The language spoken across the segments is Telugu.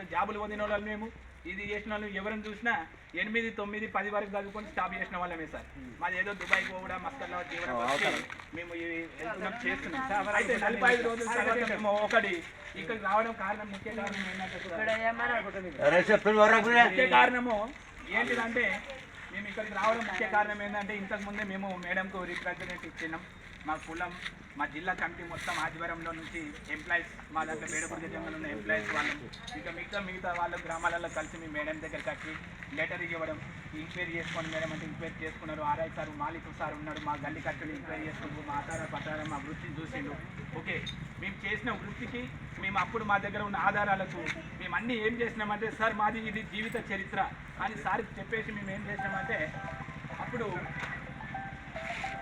దాంట్లో జాబులు పొందిన వాళ్ళు మేము, ఇది చేసిన వాళ్ళు ఎవరిని చూసినా 8, 9, 10 వరకు చదువుకొని స్టాప్ చేసిన వాళ్ళమే సార్. మాది ఏదో దుబాయ్ కూడా మస్కల్లో మేము చేస్తున్నాం. అయితే 45 రోజుల తర్వాత మేము ఒకటి ఇక్కడికి రావడం కారణం, ముఖ్య కారణం ముఖ్య కారణము ఏంటిదంటే మేము ఇక్కడికి రావడం ముఖ్య కారణం ఏంటంటే ఇంతకుముందే మేము మేడంకు రిప్రజెంటేటివ్ ఇచ్చినాం. మా కులం, మా జిల్లా కమిటీ మొత్తం ఆధ్వర్యంలో నుంచి ఎంప్లాయీస్, మా దగ్గర బేడబుర్గ జంగల్ ఉన్న ఎంప్లాయీస్ వాళ్ళు ఇంకా మిగతా వాళ్ళ గ్రామాలలో కలిసి మీ మేడం దగ్గరికి వచ్చి లెటర్ ఇవ్వడం, ఎంక్వైరీ చేసుకోండి మేడం అంటే ఎంక్వైరీ చేసుకున్నారు. ఆర్ఐ సార్, మాలిక్ సార్ ఉన్నాడు, మా గల్లీ కట్టుని ఎంక్వైరీ చేసుకుంటూ మా ఆధార మా వృత్తిని చూసిండు. ఓకే, మేము చేసిన వృత్తికి మేము అప్పుడు మా దగ్గర ఉన్న ఆధారాలకు మేము అన్నీ ఏం చేసినామంటే సార్ మాది ఇది జీవిత చరిత్ర అని సార్కి చెప్పేసి మేము ఏం చేసినామంటే అప్పుడు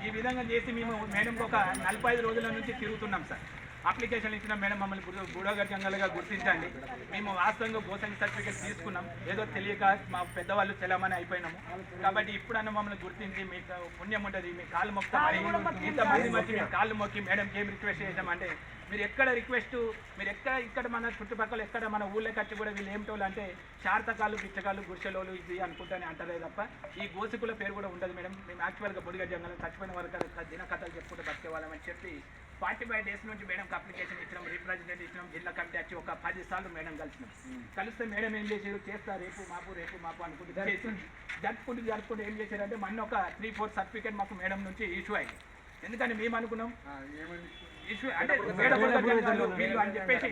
ఈ విధంగా చేసి మేము మేడంకి ఒక 45 రోజుల నుంచి తిరుగుతున్నాం సార్. అప్లికేషన్ ఇచ్చిన మేడం మమ్మల్ని బూడగ జంగల్గా గుర్తించండి, మేము వాస్తవంగా గోసంగి సర్టిఫికేట్ తీసుకున్నాం, ఏదో తెలియక మా పెద్దవాళ్ళు చెలమని అయిపోయినాము కాబట్టి ఇప్పుడన్నా మమ్మల్ని గుర్తించి మీకు పుణ్యం ఉంటుంది, మీ కాళ్ళు మొక్కుతామని ఇంతమంది వచ్చి మేము కాళ్ళు మొక్కి మేడంకి ఏం రిక్వెస్ట్ చేసామంటే మీరు ఎక్కడ ఇక్కడ మన చుట్టుపక్కల ఎక్కడ మన ఊళ్ళోకి వచ్చి కూడా వీళ్ళు ఏమిటోళ్ళు అంటే శార్తకాలు, బిచ్చకాలు, గుడిసెలోళ్ళు ఇది అనుకుంటానే అంటారే తప్ప ఈ గోసికుల పేరు కూడా ఉండదు మేడం. మేము యాక్చువల్గా బొడిగ జంగల్ చచ్చిపోయిన వరకు దినకథలు చెప్పుకుంటూ బతికేవాళ్ళమని చెప్పి 45 డేస్ నుంచి మేడంకి అప్లికేషన్ ఇచ్చినాం, రిప్రజెంటేటివ్ ఇచ్చినాం, జిల్లా కమిటీ వచ్చి ఒక 10 సార్లు మేడం కలిసినాం. కలిస్తే మేడం ఏం చేశారు, చేస్తా రేపు మాపు అనుకుంటే జరుపుకుంటూ ఏం చేశారంటే మొన్న ఒక 3-4 సర్టిఫికేట్ మాకు మేడం నుంచి ఇష్యూ అయ్యింది. ఎందుకంటే మేము అనుకున్నాం ఇష్యూ అంటే మేడం వీళ్ళు అని చెప్పేసి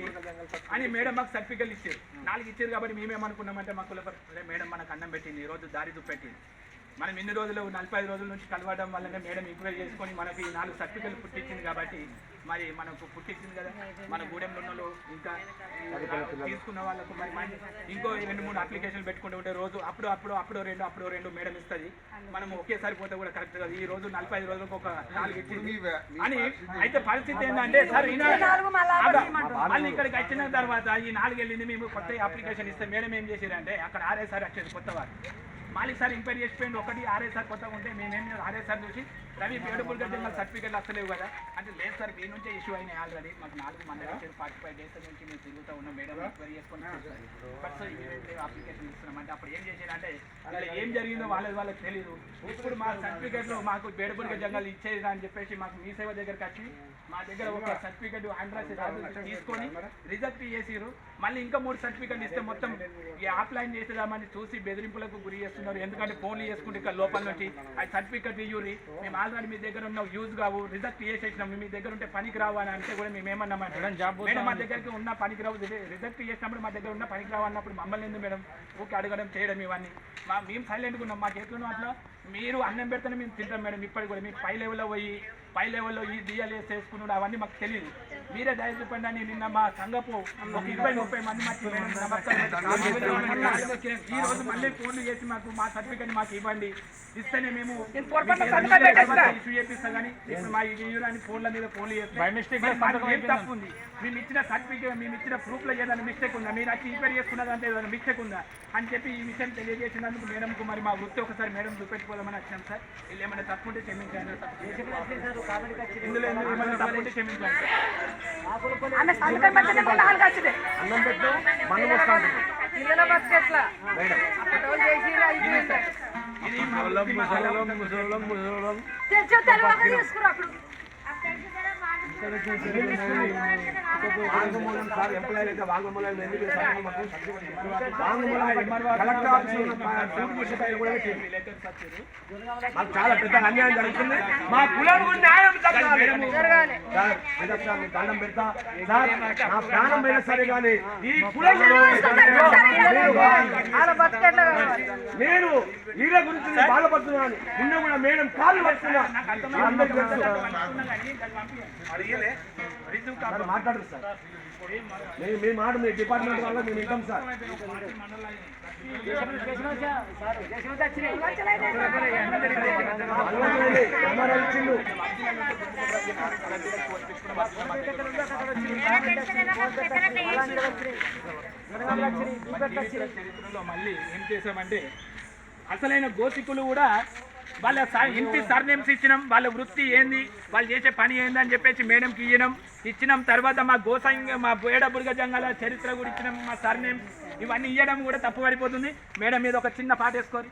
అని మేడం మాకు సర్టిఫికేట్ ఇచ్చారు, 4 ఇచ్చారు. కాబట్టి మేమేమనుకున్నామంటే మాకు మేడం మనకు అన్నం పెట్టింది, ఈరోజు దారి చూపెట్టింది. మనం ఇన్ని రోజులు 45 రోజుల నుంచి కలవడం వల్లనే మేడం ఎంక్వైరీ చేసుకొని మనకి 4 సర్టిఫికేట్లు పుట్టించింది. కాబట్టి మరి మనకు పుట్టించింది కదా, మన గూడెంలో ఉన్న ఇంకా తీసుకున్న వాళ్ళకు మరి ఇంకో 2-3 అప్లికేషన్లు పెట్టుకుంటూ ఉంటే రోజు అప్పుడు రెండు మేడం ఇస్తుంది. మనం ఒకేసారి పోతే కూడా కరెక్ట్ కదా. ఈ రోజు 45 రోజులకు ఒక 4 ఇచ్చింది అని. అయితే పరిస్థితి ఏంటంటే సార్ మళ్ళీ ఇక్కడికి వచ్చిన తర్వాత ఈ 4 వెళ్ళింది, మేము కొత్త అప్లికేషన్ ఇస్తే మేడం ఏం చేశారంటే అక్కడ ఆర్ఐ సార్ వచ్చేది కొత్తవారు, మాలిక్ సార్ ఎంక్వైరీ చేసిపోయింది. ఒకటి ఆర్ఐ సార్ కొత్తగా ఉంటే మేమేం ఆర్ఐ సార్ చూసి రవి బేడబుర్గ జంగల్ సర్టిఫికేట్లు వస్తలేవు కదా అంటే లేదు సార్ మీ నుంచే ఇష్యూ అయినాయి ఆల్రెడీ, మాకు 4 మంది 45 డేస్ నుంచి మేము తిరుగుతూ ఉన్నాం మేడం ఎంక్వైరీ చేసుకుని అప్లికేషన్ ఇస్తున్నాం అంటే అప్పుడు ఏం చేశారంటే ఇలా ఏం జరిగిందో వాళ్ళకి తెలియదు. ఇప్పుడు మా సర్టిఫికేట్లో మాకు బేడబుర్గ జంగల్ ఇచ్చేది అని చెప్పేసి మాకు మీ సేవ దగ్గరికి వచ్చి మా దగ్గర ఒక సర్టిఫికేట్ తీసుకొని రిజెక్ట్ చేసిరు. మళ్ళీ ఇంకా 3 సర్టిఫికేట్లు ఇస్తే మొత్తం ఈ ఆఫ్లైన్ చేసేదామని చూసి బెదిరింపులకు గురి చేస్తున్నారు. ఎందుకంటే ఫోన్లు చేసుకుంటే ఇక్కడ లోపల నుంచి ఆ సర్టిఫికేట్ ఇయ్యూరి, మేము ఆల్రెడీ మీ దగ్గర ఉన్న యూజ్ కావు, రిజెక్ట్ చేసేసినాం, మీ దగ్గర ఉంటే పనికి రావు అని అంటే కూడా మేము ఏమన్నామంటే మేడం మా దగ్గరికి ఉన్న పనికి రావు, రిజెక్ట్ చేసినప్పుడు మా దగ్గర ఉన్న పనికి రావు అన్నప్పుడు మమ్మల్ని ఎందుకు మేడం ఊకే అడగడం చేయడం ఇవన్నీ మేము సైలెంట్గా ఉన్నాం. మాకు ఎట్లున్నాం అట్లా మీరు అన్నం పెడితేనే మేము తింటాం మేడం. ఇప్పటికి కూడా మీకు పై లెవెల్లో ఈ డిఎల్ఏస్ చేసుకున్నాడు అవన్నీ మాకు తెలియదు, మీరే దయ చూపండి అని నిన్న మా సంఘపు ఒక 20-30 మంది మాకు ఈ రోజు మళ్ళీ ఫోన్లు చేసి మాకు మా సర్టిఫికేట్ మాకు ఇవ్వండి, ఇస్తేనే మేము ఇష్యూ చేపిస్తాం. కానీ ఇప్పుడు మా యూరాని ఫోన్ల మీద ఫోన్లు చేస్తాం. ఏం తప్పు ఉంది, మేము ఇచ్చిన సర్టిఫికేట్ మేము ఇచ్చిన ప్రూఫ్లో ఏదైనా మిస్టేక్ ఉందా, మీరు వచ్చి ఎంక్వైరీ చేసుకున్నదంటే ఏదైనా మిస్టేక్ ఉందా అని చెప్పి ఈ విషయం తెలియజేసినందుకు మేడంకు మరి మా వృత్తి ఒకసారి మేడం చూపెట్టుకోదామని వచ్చాం సార్. వీళ్ళు ఏమైనా తప్పుంటే క్షమించండి, ఇందులో ఏమైనా తప్పుంటే క్షమించండి. చాలా పెద్ద అన్యాయం జరుగుతుంది, మా కులకు న్యాయం దండం పెడతా సార్, నా ప్రాణం అయినా సరే కానీ ఈ కులం నేను వీళ్ళ గురించి బాధపడుతున్నాను. నిన్న కూడా మేడం కాళ్ళు పడుతున్నా మాట్లాడరు సార్, మీ మాట మీ డిపార్ట్మెంట్ వల్ల మేము ఇద్దాం సార్. చరిత్రలో మళ్ళీ ఏం చేసామంటే అసలైన గోసికులు కూడా వాళ్ళ ఇంటి సర్నేమ్స్ ఇచ్చినాం, వాళ్ళ వృత్తి ఏంది, వాళ్ళు చేసే పని ఏంది అని చెప్పేసి మేడంకి ఇచ్చినాం. తర్వాత మా గోసంగ మా బేడబుర్గ జంగల చరిత్ర కూడా ఇచ్చినాం, మా సర్నేమ్ ఇవన్నీ ఇవ్వడం కూడా తప్పు పడిపోతుంది. మేడం మీద ఒక చిన్న పాట వేసుకోరు.